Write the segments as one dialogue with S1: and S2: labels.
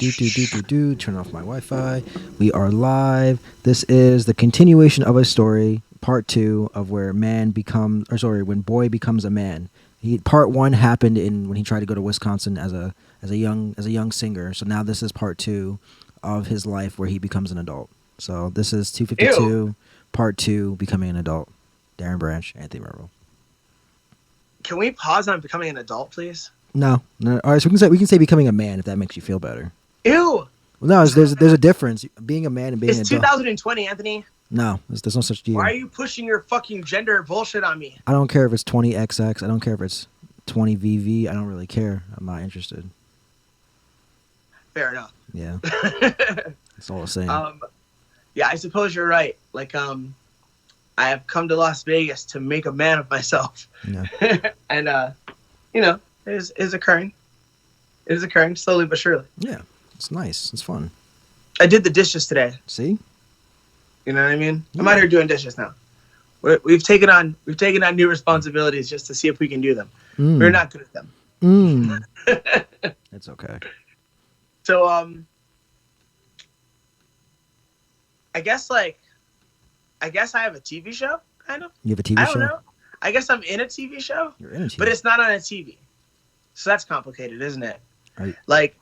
S1: Turn off my Wi-Fi. We are live. This is the continuation of a story, part 2 of when boy becomes a man. Part 1 happened when he tried to go to Wisconsin as a young singer. So now this is part 2 of his life where he becomes an adult. So this is 252,
S2: Ew.
S1: part 2, becoming an adult. Darren Branch, Anthony Merville.
S2: Can we pause on becoming an adult, please?
S1: No. All right, so we can say becoming a man if that makes you feel better.
S2: Ew.
S1: Well, no, there's a difference. Being a man and being an
S2: It's
S1: adult.
S2: 2020, Anthony.
S1: No, there's no such year.
S2: Why are you pushing your fucking gender bullshit on me?
S1: I don't care if it's 20XX. I don't care if it's 20VV. I don't really care. I'm not interested.
S2: Fair enough.
S1: Yeah, that's all I'm saying.
S2: Yeah, I suppose you're right. Like, I have come to Las Vegas to make a man of myself.
S1: Yeah.
S2: And, it is occurring. It is occurring slowly but surely.
S1: Yeah, it's nice. It's fun.
S2: I did the dishes today.
S1: See?
S2: You know what I mean?
S1: Yeah.
S2: I'm out here doing dishes now. We've taken on new responsibilities just to see if we can do them. We're not good at them.
S1: It's okay.
S2: So, I guess I have a TV show, kind of.
S1: You have a TV show?
S2: I don't know. I guess I'm in a TV show.
S1: You're in a TV.
S2: But it's not on a TV. So that's complicated, isn't it?
S1: Right.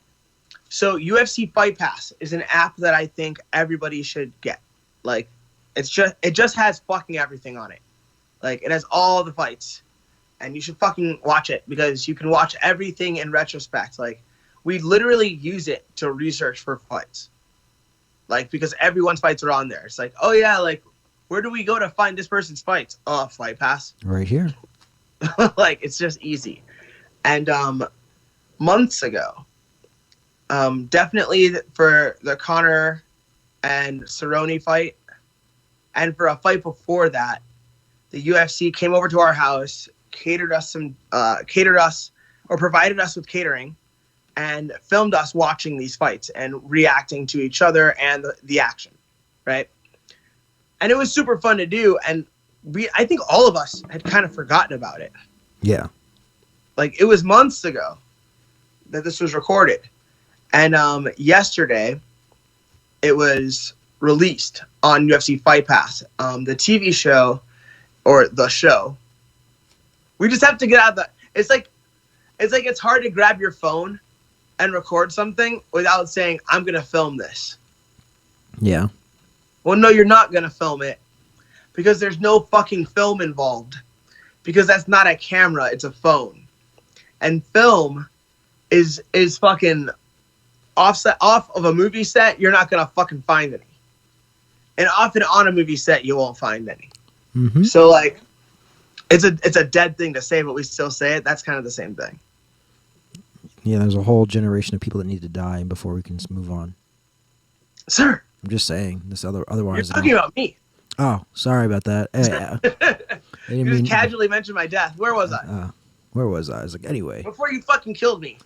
S2: So UFC Fight Pass is an app that I think everybody should get. Like, it just has fucking everything on it. Like, it has all the fights. And you should fucking watch it because you can watch everything in retrospect. Like, we literally use it to research for fights. Like, because everyone's fights are on there. It's like, oh yeah, like, where do we go to find this person's fights? Oh, Fight Pass.
S1: Right here.
S2: Like, it's just easy. And months ago, definitely for the Conor and Cerrone fight, and for a fight before that, the UFC came over to our house, provided us with catering, and filmed us watching these fights and reacting to each other and the action, right? And it was super fun to do, and I think all of us had kind of forgotten about it.
S1: Yeah.
S2: Like, it was months ago that this was recorded. And yesterday, it was released on UFC Fight Pass. The TV show, or the show. We just have to get out of the... It's hard to grab your phone and record something without saying, I'm going to film this.
S1: Yeah.
S2: Well, no, you're not going to film it. Because there's no fucking film involved. Because that's not a camera, it's a phone. And film is fucking off of a movie set, you're not going to fucking find any. And often on a movie set, you won't find any.
S1: Mm-hmm.
S2: So, like, it's a dead thing to say, but we still say it. That's kind of the same thing.
S1: Yeah, there's a whole generation of people that need to die before we can move on.
S2: Sir.
S1: I'm just saying. Otherwise...
S2: You're talking about me.
S1: Oh, sorry about that. Hey,
S2: You just casually mentioned my death. Where was I?
S1: Where was I? I was like, anyway.
S2: Before you fucking killed me.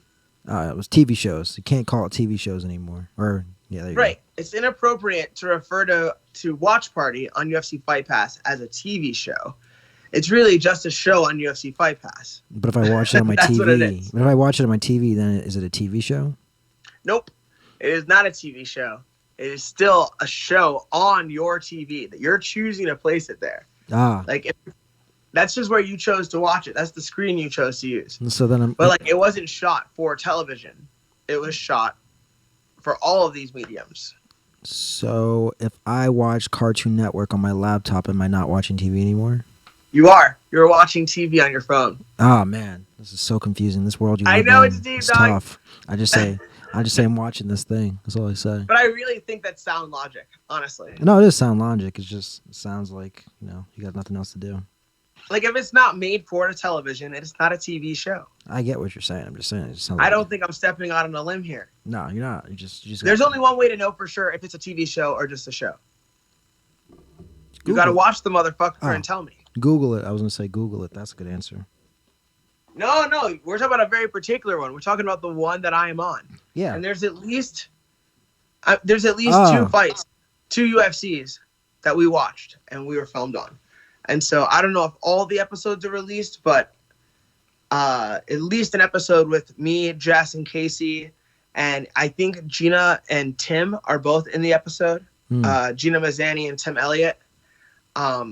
S1: It was TV shows. You can't call it TV shows anymore. Or, yeah, there you
S2: Right.
S1: go.
S2: It's inappropriate to refer to Watch Party on UFC Fight Pass as a TV show. It's really just a show on UFC Fight Pass.
S1: But if I watch it on my
S2: That's
S1: TV,
S2: what it is.
S1: But if I watch it on my TV, then is it a TV show?
S2: Nope. It is not a TV show. It is still a show on your TV that you're choosing to place it there. Like, that's just where you chose to watch it. That's the screen you chose to use.
S1: So then
S2: But, like, it wasn't shot for television. It was shot for all of these mediums.
S1: So if I watch Cartoon Network on my laptop, am I not watching TV anymore?
S2: You are. You're watching TV on your phone.
S1: Oh man, this is so confusing. This world you live
S2: I know
S1: in
S2: it's deep,
S1: is
S2: dog.
S1: tough. I just say I'm watching this thing. That's all I say.
S2: But I really think that's sound logic, honestly.
S1: No, it is sound logic. It sounds like, you got nothing else to do.
S2: Like, if it's not made for a television, it's not a TV show.
S1: I get what you're saying. I'm just saying it just sounds
S2: I
S1: like
S2: don't think I'm stepping out on a limb here.
S1: No, you're not. You just
S2: There's only one way to know for sure if it's a TV show or just a show. You
S1: Google
S2: got to
S1: it.
S2: watch the motherfucker and tell me.
S1: Google it. I was gonna say Google it. That's a good answer.
S2: No, we're talking about a very particular one. We're talking about the one that I am on.
S1: Yeah.
S2: And there's at least two fights, 2 UFCs that we watched and we were filmed on. And so I don't know if all the episodes are released, but at least an episode with me, Jess, and Casey, and I think Gina and Tim are both in the episode. Gina Mazzani and Tim Elliott are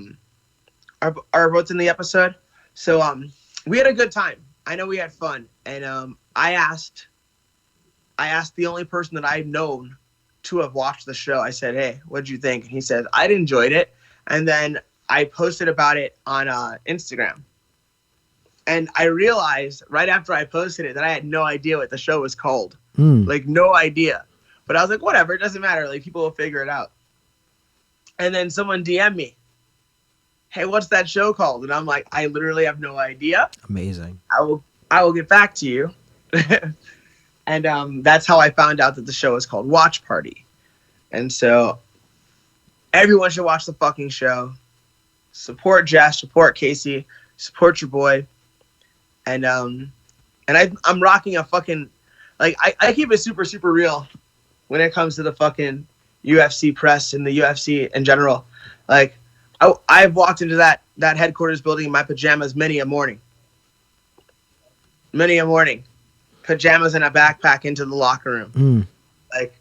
S2: both in the episode. So we had a good time. I know we had fun, and I asked the only person that I've known to have watched the show. I said, "Hey, what'd you think?" And he said, "I enjoyed it." And then I posted about it on Instagram. And I realized right after I posted it that I had no idea what the show was called. Like, no idea. But I was like, whatever, it doesn't matter. Like, people will figure it out. And then someone DM'd me, "Hey, what's that show called?" And I'm like, I literally have no idea.
S1: Amazing.
S2: I will get back to you. And that's how I found out that the show is called Watch Party. And so everyone should watch the fucking show. Support Jess, support Casey, support your boy. And I'm rocking a fucking, like, I keep it super, super real when it comes to the fucking UFC press and the UFC in general. Like, I've walked into that headquarters building in my pajamas many a morning. Pajamas and a backpack into the locker room. Like,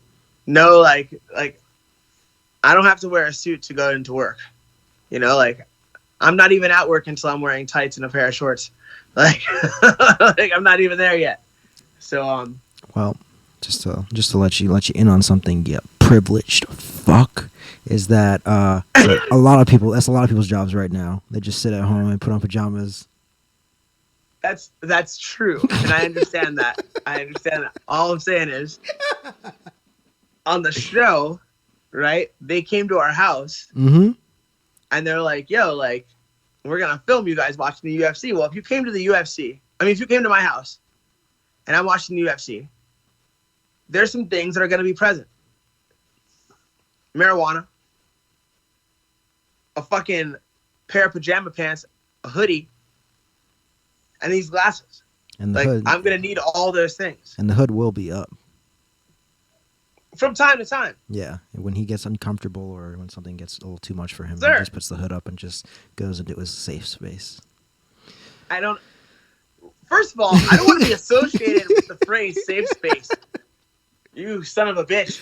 S2: no, like I don't have to wear a suit to go into work. You know, like, I'm not even at work until I'm wearing tights and a pair of shorts. Like, like, I'm not even there yet. So
S1: well, just to let you in on something, you privileged fuck, is that a lot of people's jobs right now. They just sit at home and put on pajamas.
S2: That's true, and I understand that. All I'm saying is, on the show, right? They came to our house, and they're like, "Yo, like, we're gonna film you guys watching the UFC." Well, if you came to the UFC, if you came to my house, and I'm watching the UFC, there's some things that are gonna be present: marijuana, a fucking pair of pajama pants, a hoodie, and these glasses.
S1: And the
S2: like,
S1: hood.
S2: I'm gonna need all those things.
S1: And the hood will be up
S2: from time to time.
S1: Yeah, when he gets uncomfortable or when something gets a little too much for him,
S2: Sir.
S1: he just puts the hood up and just goes into his safe space.
S2: First of all, I don't want to be associated with the phrase safe space. You son of a bitch.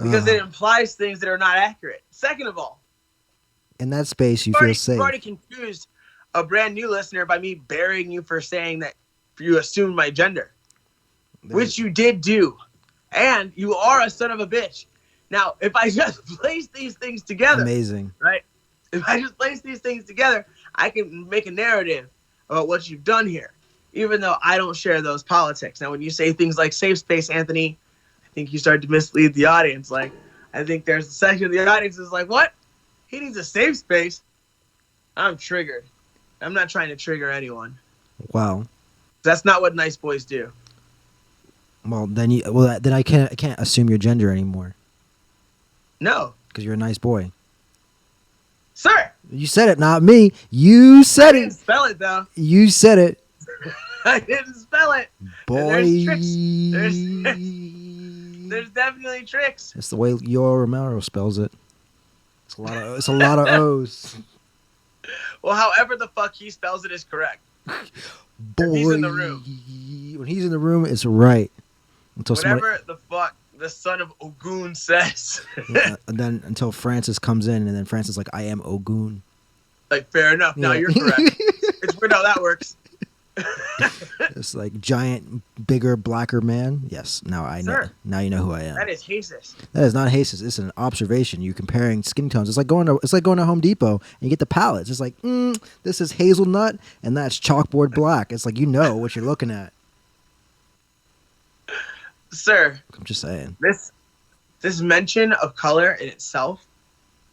S2: Because it implies things that are not accurate. Second of all,
S1: in that space, you feel safe.
S2: You've already confused a brand new listener by me burying you for saying that you assumed my gender, which you did do. And you are a son of a bitch. Now, if I just place these things together,
S1: amazing,
S2: right? If I just place these things together, I can make a narrative about what you've done here, even though I don't share those politics. Now, when you say things like safe space, Anthony, I think you start to mislead the audience. Like, I think there's a section of the audience that's like, what? He needs a safe space? I'm triggered. I'm not trying to trigger anyone.
S1: Wow.
S2: That's not what nice boys do.
S1: Well, then I can't assume your gender anymore.
S2: No.
S1: Because you're a nice boy.
S2: Sir.
S1: You said it, not me. You said it.
S2: I didn't spell it, though.
S1: You said it.
S2: I didn't spell it.
S1: Boy.
S2: There's tricks. There's definitely tricks.
S1: It's the way Yoel Romero spells it. It's a lot of O's.
S2: Well, however the fuck he spells it is correct.
S1: Boy.
S2: He's in the room.
S1: When he's in the room, it's right.
S2: Whatever the fuck the son of Ogun says.
S1: And then until Francis comes in, and then Francis is like, "I am Ogun."
S2: Like, fair enough. No, you're correct. It's weird how that works.
S1: It's like giant, bigger, blacker man. Yes, now I know.
S2: Sir,
S1: now you know who I am.
S2: That is racist.
S1: That is not racist. It's an observation. You're comparing skin tones. It's like going to Home Depot and you get the palettes. It's like, this is hazelnut and that's chalkboard black. It's like, you know what you're looking at.
S2: Sir,
S1: I'm just saying.
S2: This mention of color in itself,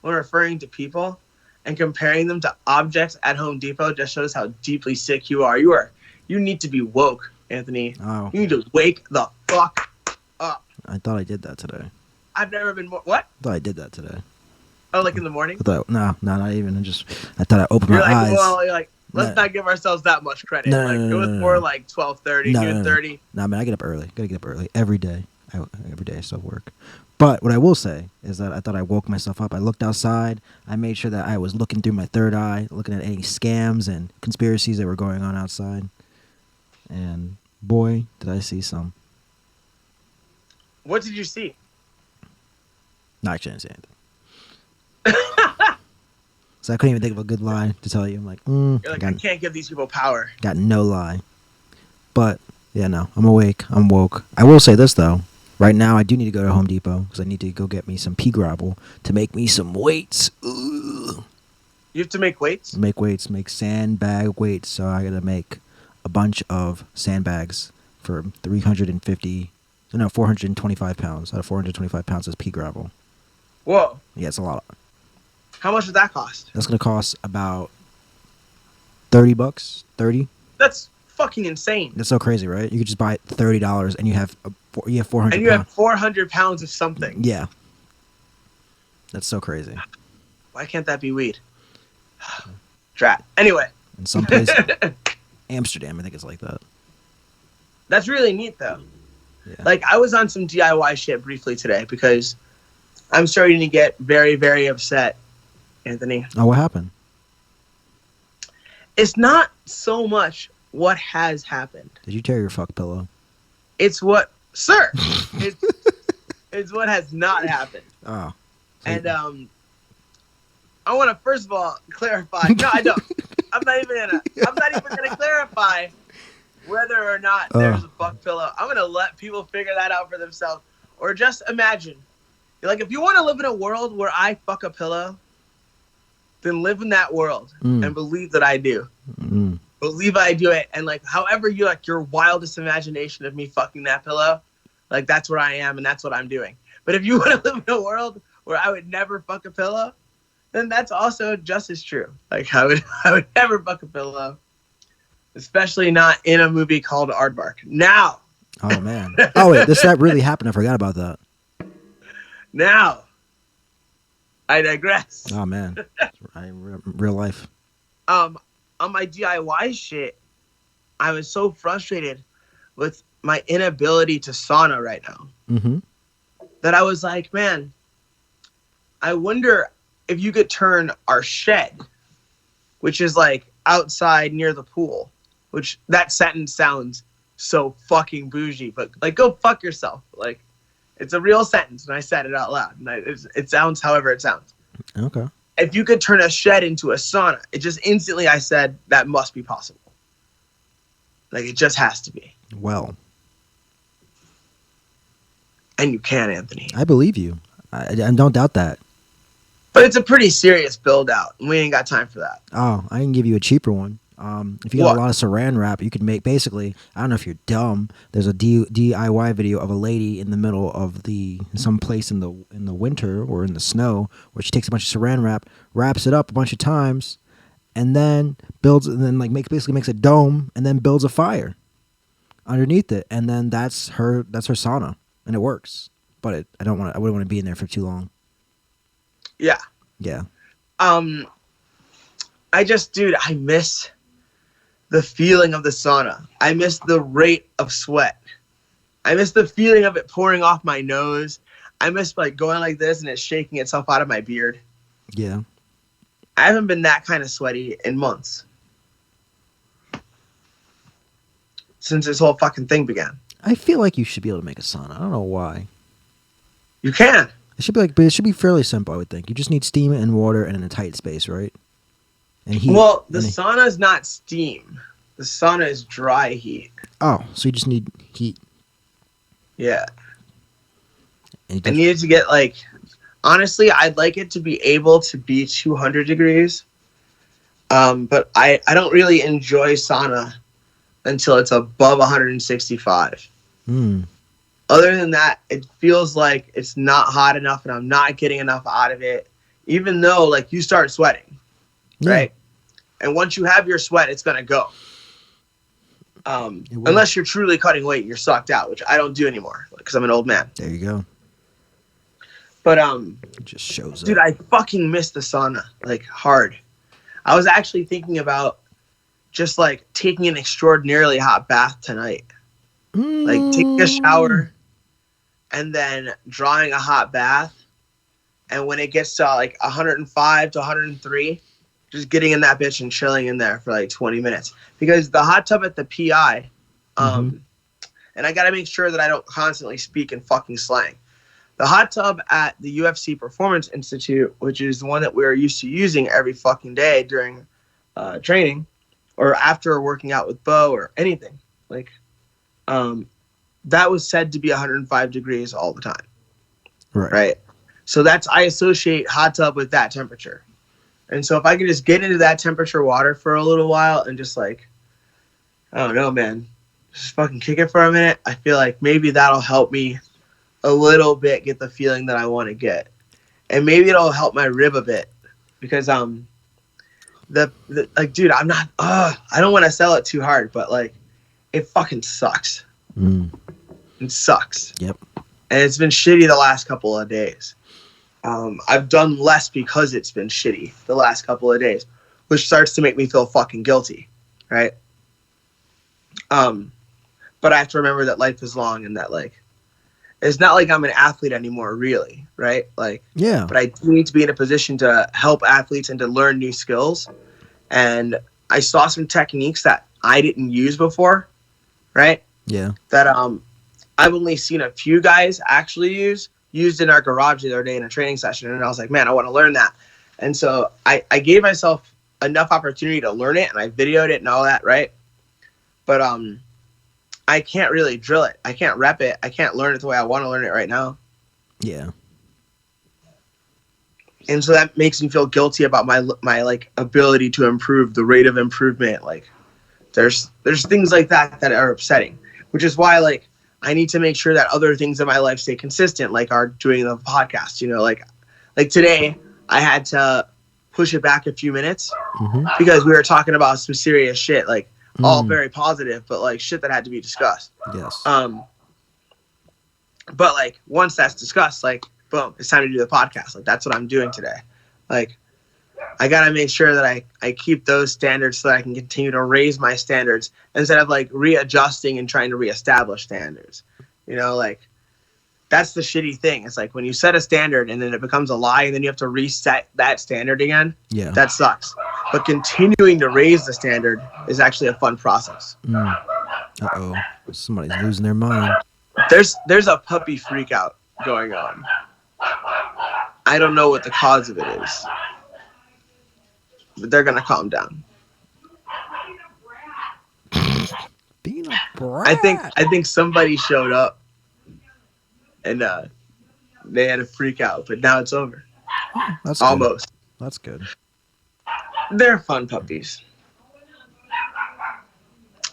S2: when referring to people and comparing them to objects at Home Depot, just shows how deeply sick you are. You need to be woke, Anthony.
S1: Oh.
S2: You need to wake the fuck up.
S1: I thought I did that today.
S2: I've never been more. What?
S1: I thought I did that today.
S2: Oh, like in the morning?
S1: I thought, no, not even. I thought I opened my eyes.
S2: Well, you're like, let's not give ourselves that much credit. It was more like 12:30, noon 30.
S1: No, man, I get up early. Gotta get up early every day. Every day I still work. But what I will say is that I thought I woke myself up. I looked outside. I made sure that I was looking through my third eye, looking at any scams and conspiracies that were going on outside. And boy, did I see some.
S2: What did you see?
S1: No, I shouldn't say anything. So I couldn't even think of a good lie to tell you. I'm like,
S2: You're like, I can't give these people power.
S1: got no lie. But yeah, no, I'm awake. I'm woke. I will say this though. Right now, I do need to go to Home Depot because I need to go get me some pea gravel to make me some weights. Ugh.
S2: You have to make weights?
S1: Make weights, make sandbag weights. So I gotta make a bunch of sandbags for 425 pounds. Out of 425 pounds is pea gravel.
S2: Whoa.
S1: Yeah, it's a lot.
S2: How much would that cost?
S1: That's gonna cost about $30. 30.
S2: That's fucking insane.
S1: That's so crazy, right? You could just buy it $30 and you have 400.
S2: And you have 400 pounds of something.
S1: Yeah. That's so crazy.
S2: Why can't that be weed? Drat. Anyway.
S1: In some place, Amsterdam, I think it's like that.
S2: That's really neat though.
S1: Yeah.
S2: Like I was on some DIY shit briefly today because I'm starting to get very, very upset, Anthony.
S1: Oh, what happened?
S2: It's not so much what has happened.
S1: Did you tear your fuck pillow?
S2: It's what, sir. it's what has not happened.
S1: Oh.
S2: And I want to first of all clarify. No, I don't. I'm not even gonna clarify whether or not there's a fuck pillow. I'm gonna let people figure that out for themselves, or just imagine. Like, if you want to live in a world where I fuck a pillow, then live in that world and believe that I do. Believe I do it, and like, however you like your wildest imagination of me fucking that pillow, like that's where I am and that's what I'm doing. But if you want to live in a world where I would never fuck a pillow, then that's also just as true. Like I would never fuck a pillow, especially not in a movie called Aardvark. Now.
S1: Oh man. Oh wait, that really happened. I forgot about that.
S2: Now, I digress.
S1: Oh man, real life.
S2: On my DIY shit, I was so frustrated with my inability to sauna right now that I was like, man, I wonder if you could turn our shed, which is like outside near the pool, which that sentence sounds so fucking bougie, but like go fuck yourself. Like it's a real sentence and I said it out loud and it sounds however it sounds.
S1: Okay.
S2: If you could turn a shed into a sauna, it just instantly I said that must be possible. Like it just has to be.
S1: Well.
S2: And you can, Anthony.
S1: I believe you. I don't doubt that.
S2: But it's a pretty serious build out, and we ain't got time for that.
S1: Oh, I can give you a cheaper one. If you got a lot of saran wrap, you could make basically. I don't know if you're dumb. There's a DIY video of a lady in the middle of some place in the winter or in the snow where she takes a bunch of saran wrap, wraps it up a bunch of times, and then basically makes a dome and then builds a fire underneath it, and then that's her sauna, and it works. But I wouldn't want to be in there for too long.
S2: Yeah.
S1: Yeah.
S2: I miss the feeling of the sauna. I miss the rate of sweat. I miss the feeling of it pouring off my nose. I miss like going like this and it shaking itself out of my beard.
S1: Yeah.
S2: I haven't been that kind of sweaty in months. Since this whole fucking thing began.
S1: I feel like you should be able to make a sauna. I don't know why.
S2: You can.
S1: But it should be fairly simple, I would think. You just need steam and water and in a tight space, right? And heat.
S2: Well, the sauna is not steam. The sauna is dry heat.
S1: Oh, so you just need heat.
S2: Yeah. I needed to get honestly, I'd like it to be able to be 200 degrees. But I don't really enjoy sauna until it's above 165. Other than that, it feels like it's not hot enough and I'm not getting enough out of it, even though you start sweating, right? And once you have your sweat, it's going to go. Unless you're truly cutting weight and you're sucked out, which I don't do anymore because I'm an old man.
S1: There you go.
S2: But
S1: it just shows up.
S2: Dude, I fucking miss the sauna hard. I was actually thinking about just taking an extraordinarily hot bath tonight. Taking a shower and then drawing a hot bath, and when it gets to 105 to 103, just getting in that bitch and chilling in there for 20 minutes, because the hot tub at the PI and I got to make sure that I don't constantly speak in fucking slang. The hot tub at the UFC Performance Institute, which is the one that we're used to using every fucking day during training or after working out with Bo or anything, like, that was said to be 105 degrees all the time. Right. So I associate hot tub with that temperature. And so if I could just get into that temperature water for a little while and just like, I don't know, man, just fucking kick it for a minute, I feel like maybe that'll help me a little bit get the feeling that I want to get. And maybe it'll help my rib a bit because like, dude, I'm not I don't want to sell it too hard, but like it fucking sucks. It sucks.
S1: Yep.
S2: And it's been shitty the last couple of days. I've done less because it's been shitty the last couple of days, which starts to make me feel fucking guilty, right? But I have to remember that life is long and that, like, it's not like I'm an athlete anymore, really, right? Like,
S1: yeah.
S2: But I do need to be in a position to help athletes and to learn new skills. And I saw some techniques that I didn't use before, right?
S1: Yeah.
S2: That I've only seen a few guys actually used in our garage the other day in a training session. And I was like, man, I want to learn that. And so I gave myself enough opportunity to learn it, and I videoed it and all that, right? But I can't really drill it. I can't rep it. I can't learn it the way I want to learn it right now.
S1: Yeah.
S2: And so that makes me feel guilty about my like ability to improve, the rate of improvement. Like there's things like that are upsetting, which is why like I need to make sure that other things in my life stay consistent, like our doing the podcast, you know, like today I had to push it back a few minutes because we were talking about some serious shit, like all very positive, but like shit that had to be discussed.
S1: Yes.
S2: But like once that's discussed, like boom, it's time to do the podcast. Like that's what I'm doing today. Like I gotta make sure that I keep those standards so that I can continue to raise my standards instead of like readjusting and trying to reestablish standards. You know, like that's the shitty thing. It's like when you set a standard and then it becomes a lie and then you have to reset that standard again. Yeah. That sucks. But continuing to raise the standard is actually a fun process.
S1: Uh-oh. Somebody's losing their mind.
S2: There's a puppy freak out going on. I don't know what the cause of it is. But they're gonna calm down.
S1: Being a brat.
S2: I think somebody showed up and they had a freak out, but now it's over.
S1: That's
S2: almost.
S1: Good. That's good.
S2: They're fun puppies.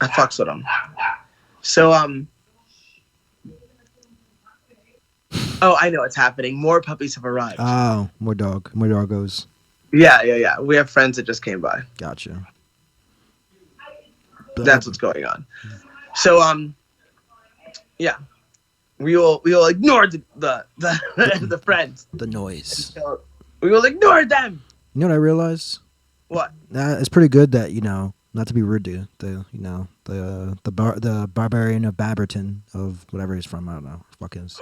S2: I fucks with them. So oh, I know what's happening. More puppies have arrived.
S1: Oh, more doggos.
S2: Yeah. We have friends that just came by.
S1: Gotcha.
S2: That's what's going on. So yeah. We will ignore the friends.
S1: The noise.
S2: So we will ignore them.
S1: You know what I realized?
S2: What?
S1: It's pretty good that, you know, not to be rude to the barbarian of Babberton of whatever he's from. I don't know. Fuck is.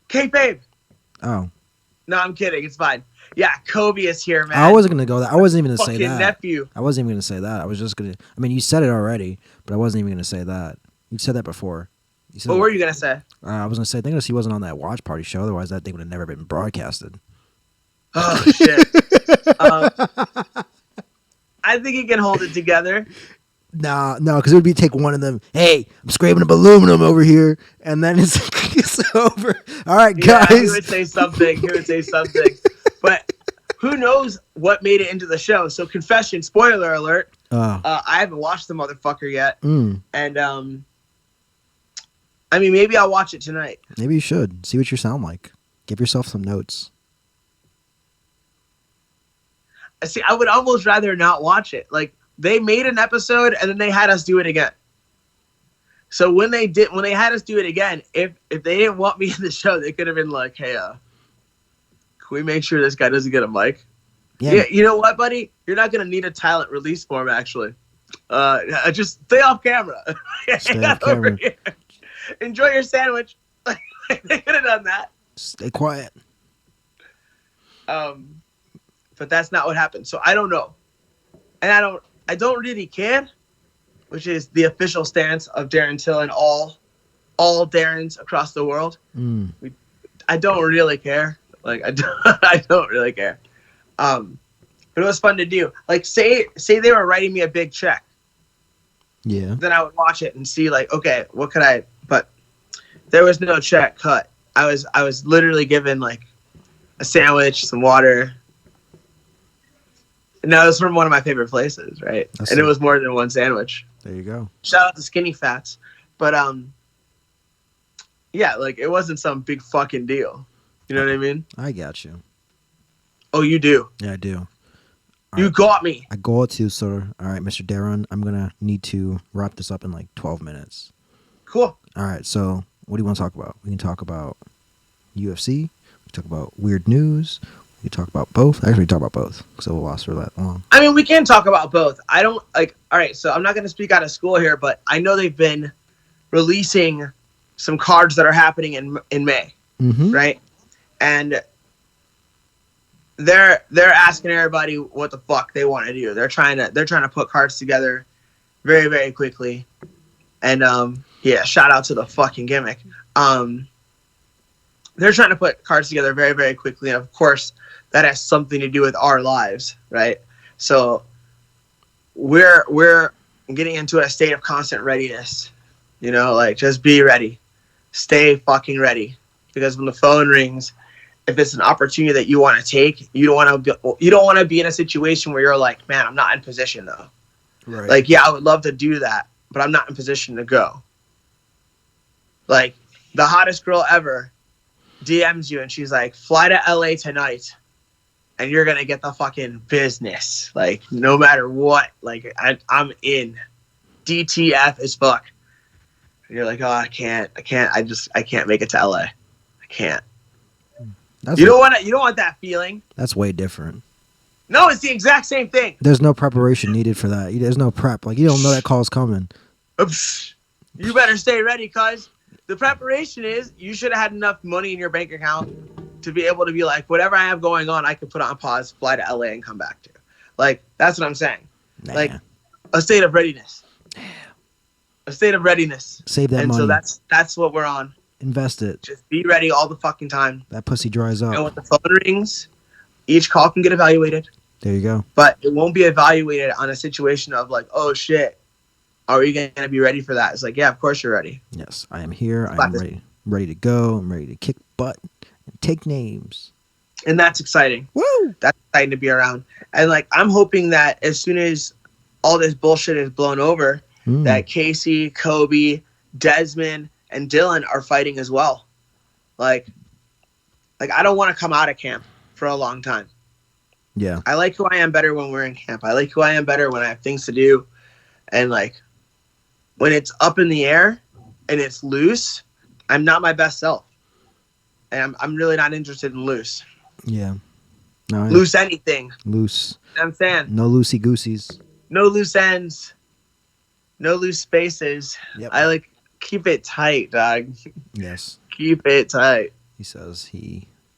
S2: K-Babe.
S1: Oh.
S2: No, I'm kidding. It's fine. Yeah, Kobe is here, man.
S1: I wasn't gonna go that. I wasn't even gonna say that.
S2: Nephew.
S1: I wasn't even gonna say that. I was just gonna. I mean, you said it already, but I wasn't even gonna say that. You said that before.
S2: What were you gonna say?
S1: I was gonna say, thank goodness he wasn't on that watch party show. Otherwise, that thing would have never been broadcasted.
S2: Oh shit. I think he can hold it together.
S1: No, because it would be take one of them. Hey, I'm scraping up aluminum over here, and then it's over. All right, guys.
S2: Yeah, he would say something. But who knows what made it into the show? So confession, spoiler alert. I haven't watched the motherfucker yet, and I mean maybe I'll watch it tonight.
S1: Maybe you should see what you sound like. Give yourself some notes.
S2: See, I would almost rather not watch it. Like they made an episode and then they had us do it again. So when they had us do it again, if they didn't want me in the show, they could have been like, "Hey, can we make sure this guy doesn't get a mic?" Yeah. You know what, buddy? You're not gonna need a talent release form, actually. Just stay off camera.
S1: Stay off camera.
S2: Enjoy your sandwich. They could have done that.
S1: Stay quiet.
S2: But that's not what happened. So I don't know, and I don't really care. which is the official stance of Darren Till and all Darrens across the world. I don't really care. Like I don't really care. But it was fun to do. Like say they were writing me a big check.
S1: Yeah.
S2: Then I would watch it and see like, okay, what could I? But there was no check cut. I was literally given like a sandwich, some water. And that was from one of my favorite places, right? And it was more than one sandwich.
S1: There you go.
S2: Shout out to Skinny Fats. But yeah, like it wasn't some big fucking deal. You know what I mean?
S1: I got you.
S2: Oh, you do?
S1: Yeah, I do.
S2: You
S1: right.
S2: got me.
S1: I got you, sir. All right, Mr. Darren, I'm going to need to wrap this up in like 12 minutes.
S2: Cool.
S1: All right, so what do you want to talk about? We can talk about UFC. We can talk about weird news. We can talk about both. Actually, we can talk about both because it will last for that long.
S2: I mean, we can talk about both. I don't like. All right, so I'm not going to speak out of school here, but I know they've been releasing some cards that are happening in May, right? And they're asking everybody what the fuck they want to do. They're trying to put cards together very, very quickly. And yeah, shout out to the fucking gimmick. They're trying to put cards together very, very quickly, and of course that has something to do with our lives, right? So we're getting into a state of constant readiness. You know, like just be ready. Stay fucking ready. Because when the phone rings, if it's an opportunity that you want to take, you don't want to be in a situation where you're like, man, I'm not in position though.
S1: Right.
S2: Like, yeah, I would love to do that, but I'm not in position to go. Like, the hottest girl ever DMs you and she's like, fly to LA tonight and you're going to get the fucking business. Like, no matter what, like, I'm in. DTF as fuck. And you're like, oh, I can't make it to LA. I can't. You don't want that feeling.
S1: That's way different.
S2: No, it's the exact same thing.
S1: There's no preparation needed for that. There's no prep. Like, you don't know that call's coming.
S2: You better stay ready, cuz the preparation is you should have had enough money in your bank account to be able to be like, whatever I have going on, I could put on pause, fly to LA and come back to. Like, that's what I'm saying.
S1: Nah.
S2: Like, a state of readiness. A state of readiness.
S1: Save that money.
S2: And so that's what we're on.
S1: Invest it.
S2: Just be ready all the fucking time.
S1: That pussy dries up.
S2: And when the phone rings, each call can get evaluated.
S1: There you go.
S2: But it won't be evaluated on a situation of like, oh shit, are we going to be ready for that? It's like, yeah, of course you're ready.
S1: Yes, I am here. I'm ready to go. I'm ready to kick butt and take names.
S2: And that's exciting.
S1: Woo!
S2: That's exciting to be around. And like, I'm hoping that as soon as all this bullshit is blown over, that Casey, Kobe, Desmond, and Dylan are fighting as well. Like I don't want to come out of camp for a long time.
S1: Yeah.
S2: I like who I am better when we're in camp. I like who I am better when I have things to do. And like when it's up in the air and it's loose, I'm not my best self. And I'm really not interested in loose.
S1: Yeah. No,
S2: loose anything.
S1: Loose.
S2: You know what I'm saying?
S1: No loosey gooseys.
S2: No loose ends. No loose spaces.
S1: Yep.
S2: I like keep it tight, dog.
S1: Yes.
S2: Keep it tight.
S1: He says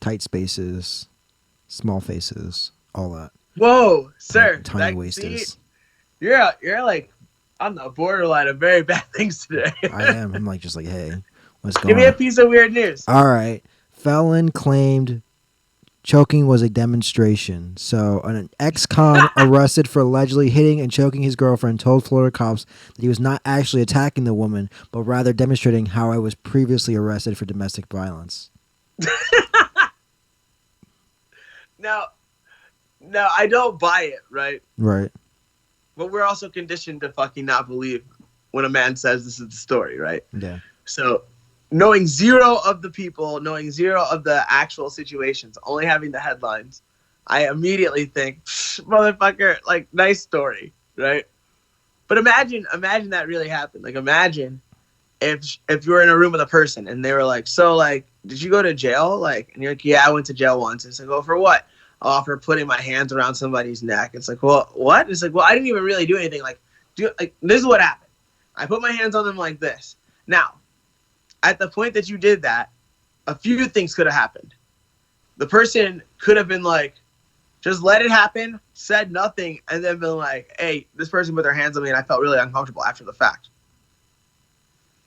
S1: tight spaces, small faces, all that.
S2: Whoa, sir.
S1: Tiny waisters.
S2: You're like on the borderline of very bad things today.
S1: I am. I'm like, just like, hey, what's going on?
S2: Give me a piece of weird news.
S1: All right. Felon claimed choking was a demonstration. So an ex-con arrested for allegedly hitting and choking his girlfriend told Florida cops that he was not actually attacking the woman, but rather demonstrating how I was previously arrested for domestic violence.
S2: No, I don't buy it, right?
S1: Right.
S2: But we're also conditioned to fucking not believe when a man says this is the story, right?
S1: Yeah.
S2: So knowing zero of the people, knowing zero of the actual situations, only having the headlines, I immediately think, motherfucker, like, nice story, right? But imagine that really happened. Like, imagine if you were in a room with a person and they were like, so, like, did you go to jail? Like, and you're like, yeah, I went to jail once. It's like, oh, for what? Oh, for putting my hands around somebody's neck. It's like, well, what? It's like, well, I didn't even really do anything. Like, this is what happened. I put my hands on them like this. Now, at the point that you did that, a few things could have happened. The person could have been like, Just let it happen, said nothing, and then been like, hey, this person put their hands on me and I felt really uncomfortable after the fact.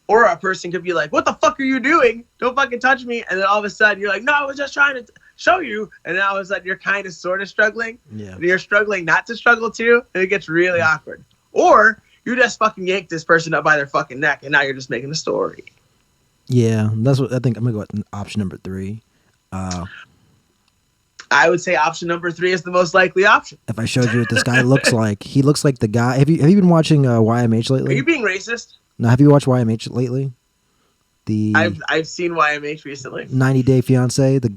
S2: Or a person could be like, what the fuck are you doing? Don't fucking touch me. And then all of a sudden you're like, no, I was just trying to show you. And then all of a sudden you're kind of sort of struggling.
S1: Yeah.
S2: And you're struggling not to struggle too. And it gets really awkward. Or you just fucking yanked this person up by their fucking neck and now you're just making a story.
S1: Yeah, that's what I think. I'm gonna go with option number 3.
S2: I would say option number 3 is the most likely option.
S1: If I showed you what this guy looks like, he looks like the guy. Have you been watching YMH
S2: Are
S1: lately?
S2: you being racist?
S1: No, have you watched YMH lately? The
S2: I've seen YMH recently.
S1: 90 Day Fiance. The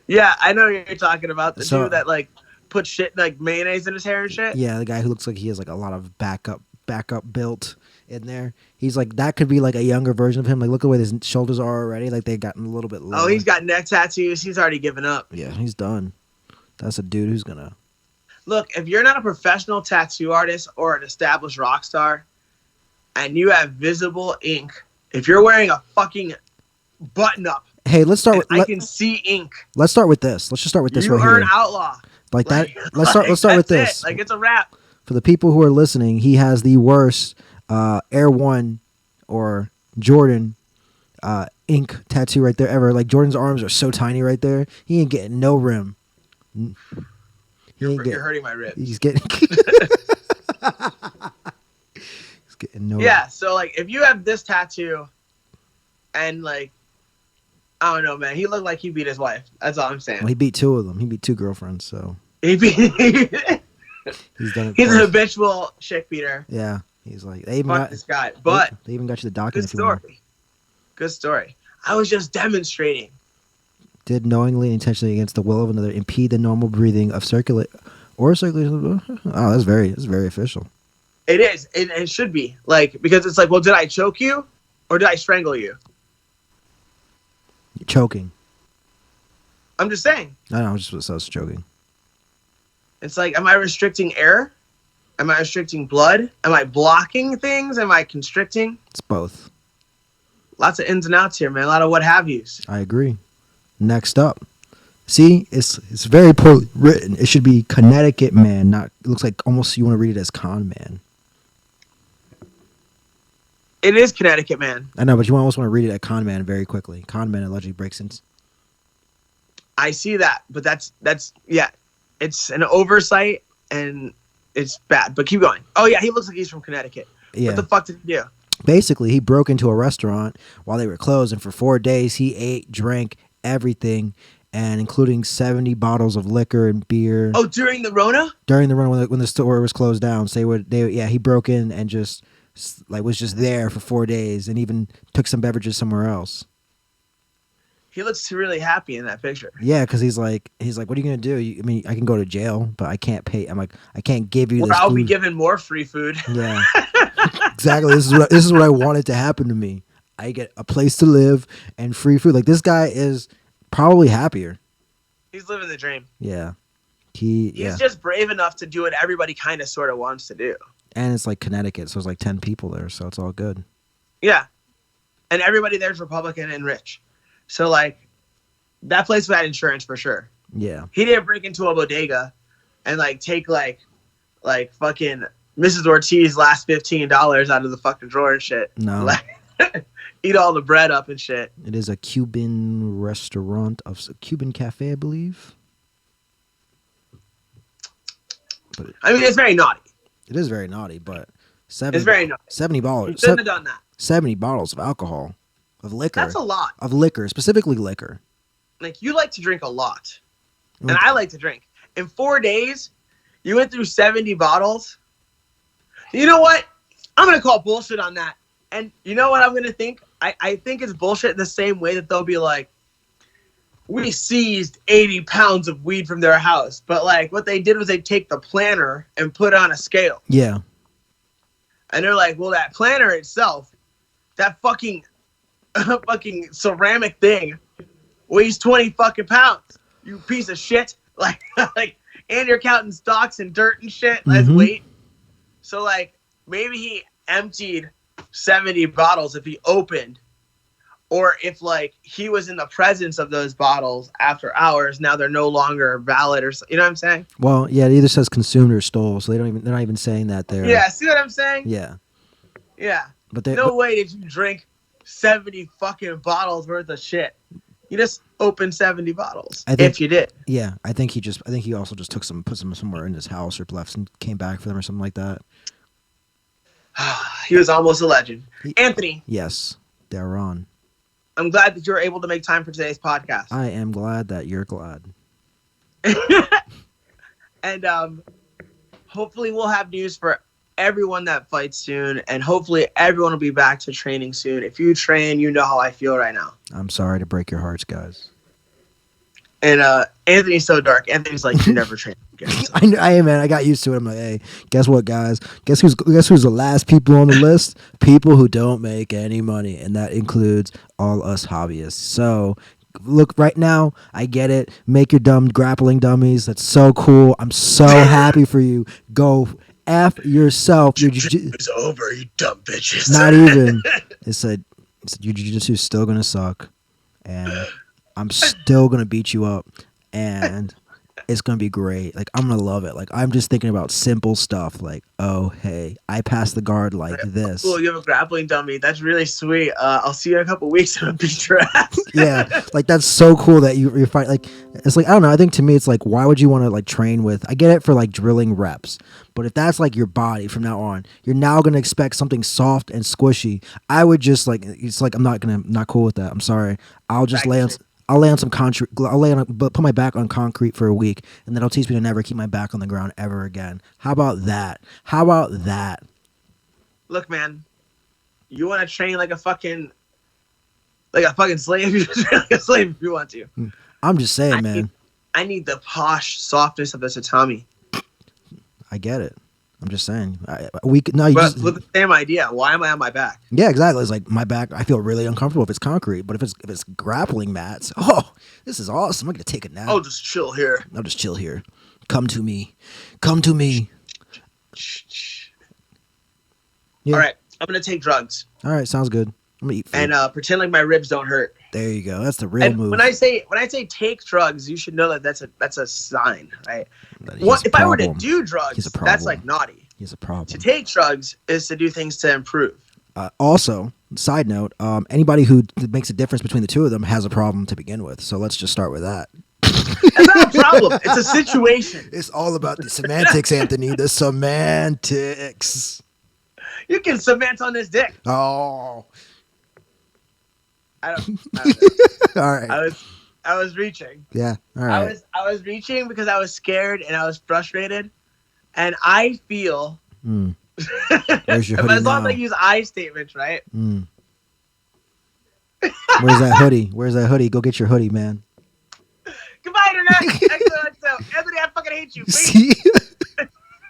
S2: Yeah, I know you're talking about the
S1: So-
S2: dude that like put shit like mayonnaise in his hair and shit.
S1: yeah, the guy who looks like he has like a lot of backup built in there. He's like that could be like a younger version of him. Like look at the way his shoulders are already. Like they've gotten a little bit lower.
S2: Oh, he's got neck tattoos. He's already given up.
S1: Yeah, he's done. That's a dude who's gonna.
S2: Look, if you're not a professional tattoo artist or an established rock star, and you have visible ink, if you're wearing a fucking button up,
S1: Hey, let's start.
S2: and
S1: With,
S2: I can see ink.
S1: let's start with this. Let's just start with this
S2: You
S1: right
S2: are an
S1: here.
S2: outlaw.
S1: Like that.
S2: Like-
S1: Let's start. Let's start with
S2: that's
S1: this.
S2: it. Like it's a wrap.
S1: For the people who are listening, he has the worst Air One or Jordan ink tattoo right there ever. Like Jordan's arms are so tiny right there. He ain't getting no rim. He ain't
S2: You're
S1: getting.
S2: hurting my ribs.
S1: He's getting. He's getting no.
S2: Yeah, so like if you have this tattoo, and like I don't know, man, he looked like he beat his wife. That's all I'm saying.
S1: Well, he beat 2 of them. He beat 2 girlfriends. So
S2: He beat.
S1: he's done it.
S2: He's a
S1: twice.
S2: habitual chick beater.
S1: Yeah. He's like they even
S2: Fuck
S1: got.
S2: this guy. But
S1: they even got you the
S2: good
S1: document if you want.
S2: story. Good story. I was just demonstrating.
S1: Did knowingly and intentionally against the will of another impede the normal breathing of circulation. Oh, that's very official.
S2: It is. It should be. Like, because it's like, well, did I choke you or did I strangle you?
S1: You're choking.
S2: I'm just saying.
S1: I was joking.
S2: It's like, am I restricting air? Am I restricting blood? Am I blocking things? Am I constricting?
S1: It's both.
S2: Lots of ins and outs here, man. A lot of what have yous.
S1: I agree. Next up. See, it's very poorly written. It should be Connecticut man, not it looks like almost you want to read it as con man.
S2: It is Connecticut, man.
S1: I know, but you almost want to read it as con man very quickly. Con man allegedly breaks in.
S2: I see that, but that's yeah. It's an oversight and it's bad. But keep going. Oh yeah, he looks like he's from Connecticut.
S1: Yeah.
S2: What the fuck did he do?
S1: Basically, he broke into a restaurant while they were closed, and for 4 days he ate, drank everything, and including 70 bottles of liquor and beer.
S2: Oh, during the Rona?
S1: During the run when the store was closed down, so he broke in and just like was just there for 4 days, and even took some beverages somewhere else.
S2: He looks really happy in that picture.
S1: Yeah, because he's like, what are you gonna do? I mean, I can go to jail, but I can't pay. I'm like, I can't give you
S2: Or
S1: this.
S2: I'll be
S1: food.
S2: given more free food.
S1: Yeah, exactly. This is what I wanted to happen to me. I get a place to live and free food. Like this guy is probably happier.
S2: He's living the dream.
S1: Yeah,
S2: He's just brave enough to do what everybody kind of sort of wants to do.
S1: and it's like Connecticut, so it's like 10 people there, so it's all good.
S2: Yeah. And everybody there's Republican and rich. So, like, that place had insurance for sure.
S1: Yeah,
S2: He didn't break into a bodega and, like, take, like fucking Mrs. Ortiz last $15 out of the fucking drawer and shit.
S1: no,
S2: Like, eat all the bread up and shit.
S1: it is a Cuban restaurant of Cuban cafe, I believe. But
S2: I mean, it's very naughty.
S1: it is very naughty, but
S2: It's very naughty.
S1: 70
S2: You
S1: bottles,
S2: shouldn't have done that.
S1: 70 bottles of alcohol, of liquor,
S2: That's a lot.
S1: specifically liquor.
S2: Like, you like to drink a lot. And
S1: Mm.
S2: I like to drink. In 4 days, you went through 70 bottles. You know what? I'm going to call bullshit on that. And you know what I'm going to think? I think it's bullshit in the same way that they'll be like, we seized 80 pounds of weed from their house. But, like, what they did was they take the planner and put it on a scale.
S1: Yeah,
S2: And they're like, well, that planner itself, that fucking ceramic thing weighs 20 fucking pounds. You piece of shit. Like, and you're counting stocks and dirt and shit as
S1: Mhm.
S2: weight. So, like, maybe he emptied 70 bottles if he opened. or if like he was in the presence of those bottles after hours, now they're no longer valid, or you know what I'm saying?
S1: Well, yeah, it either says consumed or stole, so they're not even saying that they're.
S2: Yeah, see what I'm saying?
S1: Yeah,
S2: Yeah.
S1: but they.
S2: No way did you drink 70 fucking bottles worth of shit. You just opened 70 bottles.
S1: I think-
S2: If you did.
S1: Yeah, I think he also just put some somewhere in his house or left and came back for them or something like that.
S2: He was almost a legend.
S1: He-
S2: Anthony,
S1: Yes, they're on.
S2: I'm glad that you were able to make time for today's podcast.
S1: I am glad that you're glad.
S2: And hopefully we'll have news for everyone that fights soon, and hopefully everyone will be back to training soon. If you train, you know how I feel right now.
S1: I'm sorry to break your hearts, guys.
S2: And Anthony's so dark. Anthony's like, you never train again.
S1: I am, man. I got used to it. I'm like, hey, guess what, guys? Guess who's the last people on the list? People who don't make any money, and that includes all us hobbyists. So, look, right now, I get it. Make your dumb grappling dummies. That's so cool. I'm so happy for you. Go F yourself.
S2: It's over, you dumb bitches.
S1: Not even. It said your jiu-jitsu is still gonna suck, and I'm still gonna beat you up, and it's gonna be great. Like, I'm gonna love it. Like, I'm just thinking about simple stuff. Like, oh hey, I passed the guard like this.
S2: Cool, you have a grappling dummy. That's really sweet. I'll see you in a couple weeks and I'll beat your ass.
S1: Yeah, like that's so cool that you're fighting. Like, it's like, I don't know. I think to me, it's like, why would you want to like train with? I get it for like drilling reps, but if that's like your body from now on, you're now gonna expect something soft and squishy. I would just like, it's like I'm not cool with that. I'm sorry. I'll just I'll lay on some concrete. Put my back on concrete for a week, and that'll teach me to never keep my back on the ground ever again. How about that? How about that?
S2: Look, man, you want to train like a fucking slave? You just train like a slave if you want to.
S1: I'm just saying, man.
S2: I need the posh softness of the tatami.
S1: I get it. I'm just saying.
S2: But with the same idea, why am I on my back?
S1: Yeah, exactly. It's like my back. I feel really uncomfortable if it's concrete, but if it's grappling mats, oh, this is awesome. I'm gonna take it now.
S2: I'll just chill here.
S1: I'll just chill here. Come to me. Come to me. Yeah.
S2: All right, I'm gonna take drugs.
S1: All right, sounds good. I'm gonna eat food.
S2: And pretend like my ribs don't hurt.
S1: There you go. That's the real move.
S2: When I say take drugs, you should know that that's a sign, right? If I were to do drugs, that's like naughty.
S1: He's a problem.
S2: To take drugs is to do things to improve.
S1: Also, side note, anybody who makes a difference between the two of them has a problem to begin with. So let's just start with that.
S2: It's not a problem. It's a situation.
S1: It's all about the semantics, Anthony. The semantics.
S2: You can cement on this dick.
S1: Oh.
S2: I don't know.
S1: All right.
S2: I was reaching.
S1: Yeah. All right.
S2: I was reaching because I was scared and I was frustrated, and I feel.
S1: Where's your hoodie
S2: as long
S1: now?
S2: as I use I statements, right?
S1: Where's that hoodie? Where's that hoodie? Go get your hoodie, man.
S2: Goodbye, internet. Excellent. Anthony, I fucking hate you.
S1: See.